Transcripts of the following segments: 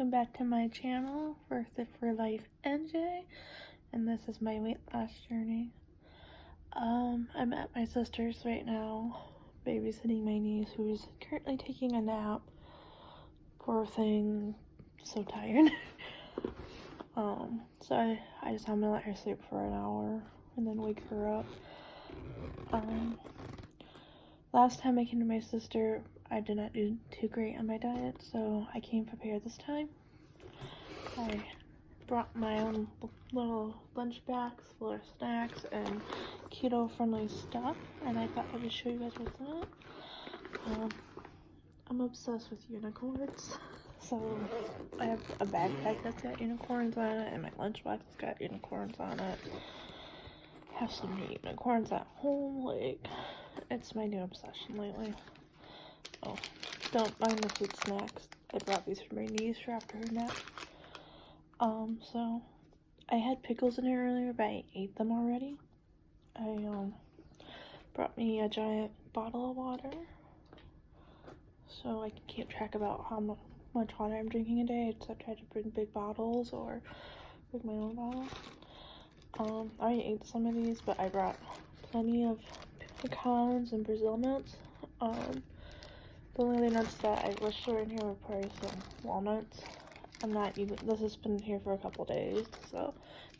welcome back to my channel, Worth It for Life NJ, and this is my weight loss journey. I'm at my sister's right now, babysitting my niece who's currently taking a nap. Poor thing, so tired. So I'm gonna let her sleep for an hour and then wake her up. Last time I came to my sister, I did not do too great on my diet, so I came prepared this time. I brought my own little lunch bags full of snacks and keto-friendly stuff, and I thought I would show you guys what's in it. I'm obsessed with unicorns, so I have a backpack that's got unicorns on it, and my lunchbox has got unicorns on it. I have so many unicorns at home, like, it's my new obsession lately. Oh, don't mind the food snacks. I brought these for my niece for after her nap. So I had pickles in here earlier, but I ate them already. I brought me a giant bottle of water, so I can keep track about how much water I'm drinking a day. So I try to bring big bottles or bring my own bottle. I already ate some of these, but I brought plenty of pecans and Brazil nuts. The only nuts that I wish were in here were probably some walnuts. I'm not even, this has been here for a couple days, so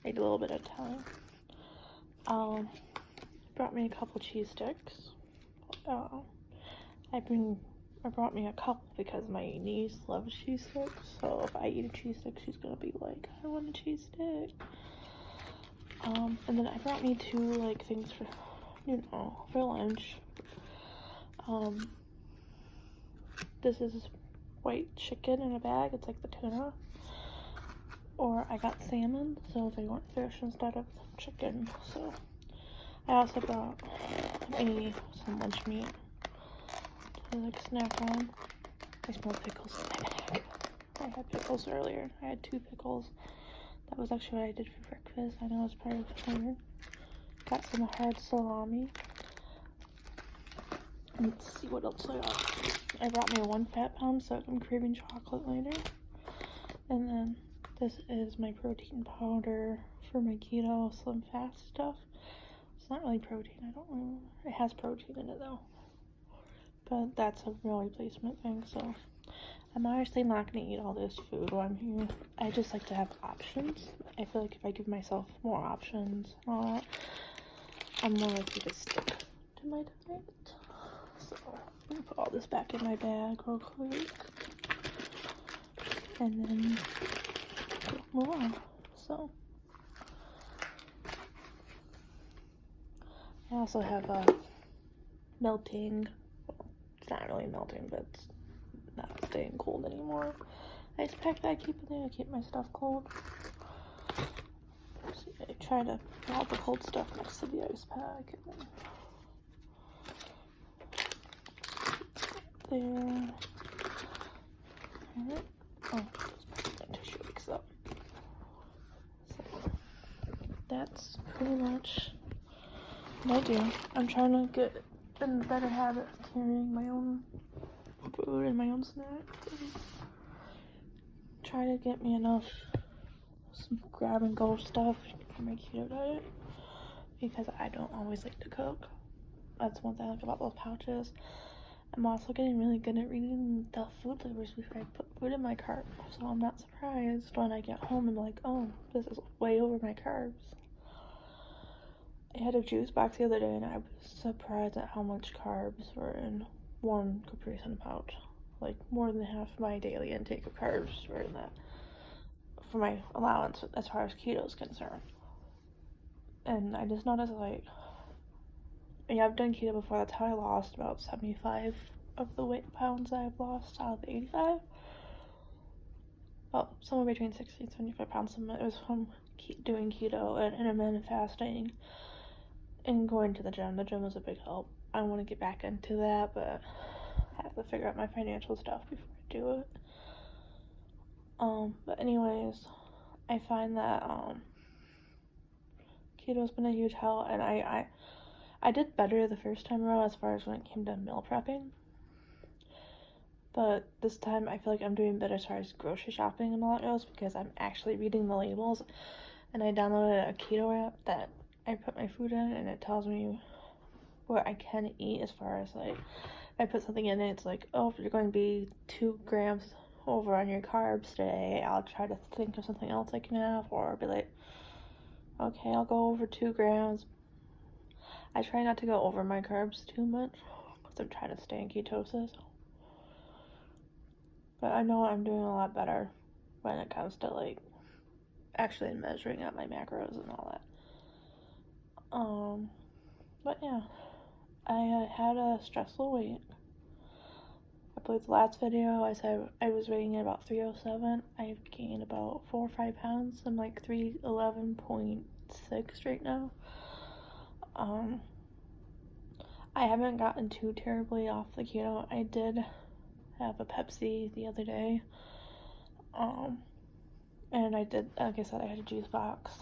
I need a little bit of time. Brought me a couple cheese sticks. I brought me a couple because my niece loves cheese sticks, so if I eat a cheese stick, she's gonna be like, I want a cheese stick. And then I brought me two, like, things for, for lunch. This is white chicken in a bag. It's like the tuna. Or I got salmon, so they want fish instead of chicken. So I also brought some lunch meat to like snack on. I smell pickles in my bag. I had pickles earlier. I had 2 pickles. That was actually what I did for breakfast. I know it's part of the dinner. Got some hard salami. Let's see what else I got. I brought me 1 fat pound, so I'm craving chocolate later. And then this is my protein powder for my keto slim fast stuff. It's not really protein, I don't know. It has protein in it though. But that's a real replacement thing, so I'm honestly not gonna eat all this food while I'm here. I just like to have options. I feel like if I give myself more options and all that, I'm more likely to stick to my diet. So I'm gonna put all this back in my bag real quick, and then move on. So I also have a melting, well, it's not really melting, but it's not staying cold anymore, ice pack that I keep in there to keep my stuff cold. So I try to put all the cold stuff next to the ice pack, and then there. Alright. Oh, my tissue mix up. So that's pretty much what I do. I'm trying to get in a better habit of carrying my own food and my own snacks. And try to get me enough some grab and go stuff for my keto diet, because I don't always like to cook. That's one thing I like about those pouches. I'm also getting really good at reading the food labels before I put food in my cart, so I'm not surprised when I get home and I'm like, oh, this is way over my carbs. I had a juice box the other day and I was surprised at how much carbs were in 1 Capri Sun pouch. Like, more than half my daily intake of carbs were in that, for my allowance as far as keto is concerned. And I just noticed, like, yeah, I've done keto before. That's how I lost about 75 of the weight pounds I've lost out of the 85. Well, somewhere between 60 and 75 pounds. It was from doing keto and intermittent fasting and going to the gym. The gym was a big help. I want to get back into that, but I have to figure out my financial stuff before I do it. But anyways, I find that keto's been a huge help, and I did better the first time around as far as when it came to meal prepping. But this time I feel like I'm doing better as far as grocery shopping and all that goes because I'm actually reading the labels. And I downloaded a keto app that I put my food in, and it tells me what I can eat as far as like, if I put something in it, it's like, oh, if you're going to be 2 grams over on your carbs today, I'll try to think of something else I can have, or be like, okay, I'll go over 2 grams. I try not to go over my carbs too much because I'm trying to stay in ketosis. But I know I'm doing a lot better when it comes to like actually measuring out my macros and all that. But yeah, I had a stressful week. I believe the last video I said I was weighing at about 307. I've gained about 4 or 5 pounds. I'm like 311.6 right now. I haven't gotten too terribly off the keto. I did have a Pepsi the other day. And I did, like I said, I had a juice box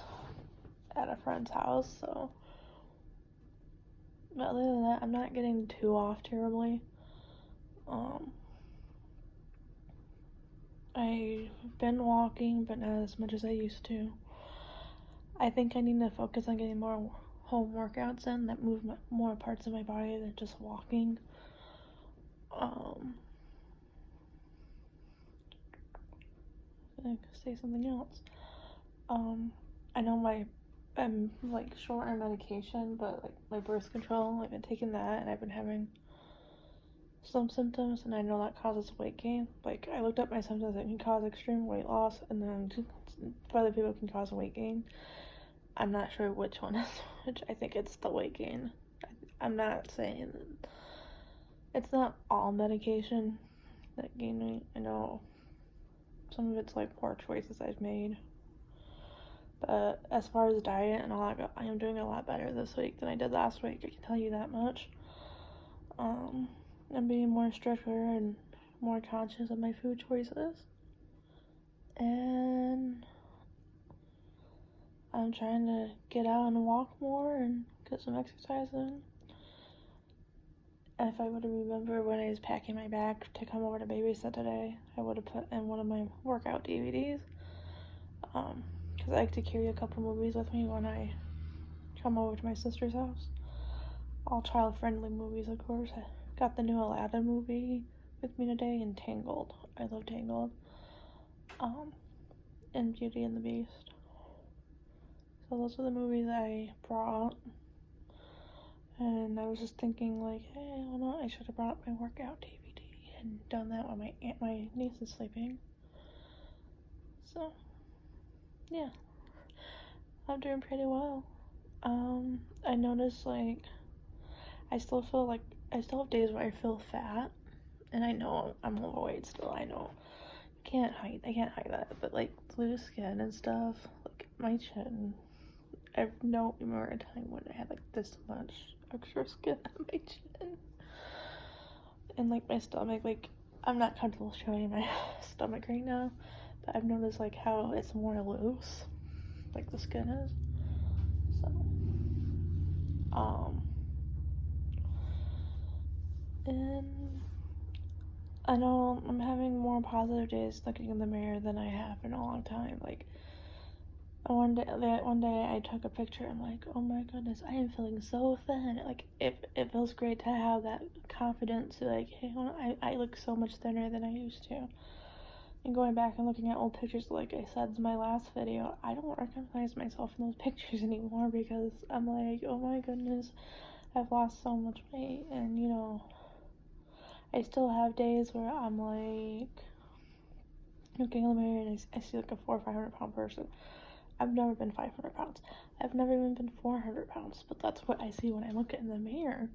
at a friend's house, so. But other than that, I'm not getting too off terribly. I've been walking, but not as much as I used to. I think I need to focus on getting more home workouts in that move more parts of my body than just walking. I could say something else. I know I'm like short on medication, but like my birth control, I've been taking that, and I've been having some symptoms, and I know that causes weight gain. Like, I looked up my symptoms, it can cause extreme weight loss, and then for other people it can cause weight gain. I'm not sure which one is which. I think it's the weight gain. I'm not saying that it's not all medication that gain weight. I know some of it's like poor choices I've made. But as far as diet and all that, I am doing a lot better this week than I did last week. I can tell you that much. I'm being more stricter and more conscious of my food choices. And I'm trying to get out and walk more and get some exercise in. And if I would have remembered when I was packing my bag to come over to babysit today, I would have put in one of my workout DVDs. Because I like to carry a couple movies with me when I come over to my sister's house. All child-friendly movies, of course. I got the new Aladdin movie with me today, and Tangled. I love Tangled. And Beauty and the Beast. So those are the movies I brought. And I was just thinking, like, hey, well, no, I should have brought my workout DVD and done that when my niece is sleeping. So, yeah. I'm doing pretty well. I noticed, like, I still have days where I feel fat, and I know I'm overweight still. I know I can't hide that, but like loose skin and stuff, like my chin. I don't remember a time when I had like this much extra skin on my chin, and like my stomach. Like, I'm not comfortable showing my stomach right now, but I've noticed like how it's more loose, like the skin is. So, and I know I'm having more positive days looking in the mirror than I have in a long time. Like, one day I took a picture, I'm like, oh my goodness, I am feeling so thin. Like, it feels great to have that confidence to, like, hey, I look so much thinner than I used to. And going back and looking at old pictures, like I said in my last video, I don't recognize myself in those pictures anymore because I'm like, oh my goodness, I've lost so much weight. And, you know, I still have days where I'm like looking in the mirror and I see like a 400 or 500 pound person. I've never been 500 pounds. I've never even been 400 pounds, but that's what I see when I look in the mirror.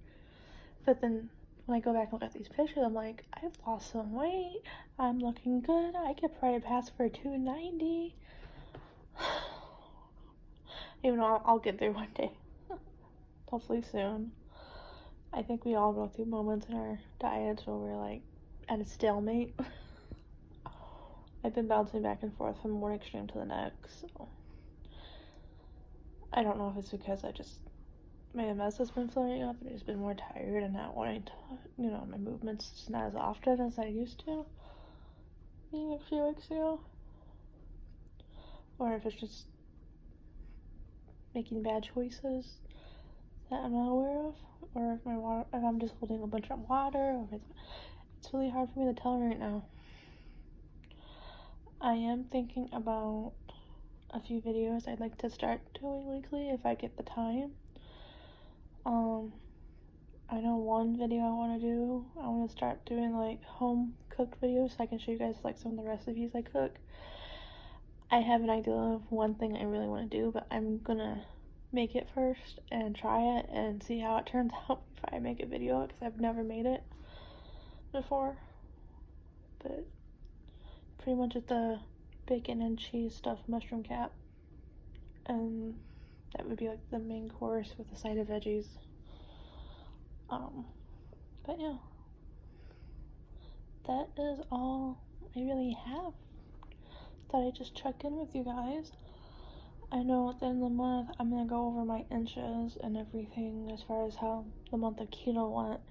But then when I go back and look at these pictures, I'm like, I've lost some weight. I'm looking good. I could probably pass for 290. Even though I'll get there one day. Hopefully soon. I think we all go through moments in our diets where we're like at a stalemate. I've been bouncing back and forth from one extreme to the next, so I don't know if it's because I just my MS has been flaring up, and I've just been more tired and not wanting to, my movements just not as often as I used to being a few weeks ago. Or if it's just making bad choices that I'm not aware of, or if I'm just holding a bunch of water, or if it's really hard for me to tell right now. I am thinking about a few videos I'd like to start doing weekly if I get the time. I know one video I want to do. I want to start doing like home cooked videos so I can show you guys like some of the recipes I cook. I have an idea of one thing I really want to do, but I'm gonna make it first and try it and see how it turns out if I make a video, because I've never made it before. But pretty much it's a bacon and cheese stuffed mushroom cap, and that would be like the main course with a side of veggies. But yeah, that is all I really have. Thought I'd just check in with you guys. I know at the end of the month I'm gonna go over my inches and everything as far as how the month of keto went.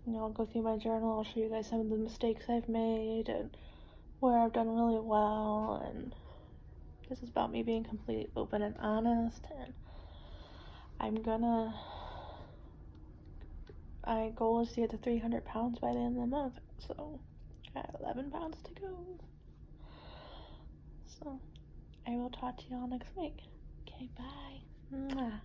I'll go through my journal, I'll show you guys some of the mistakes I've made and where I've done really well, and this is about me being completely open and honest, and my goal is to get to 300 pounds by the end of the month, so I have 11 pounds to go. So I will talk to y'all next week. Okay, bye. Mwah.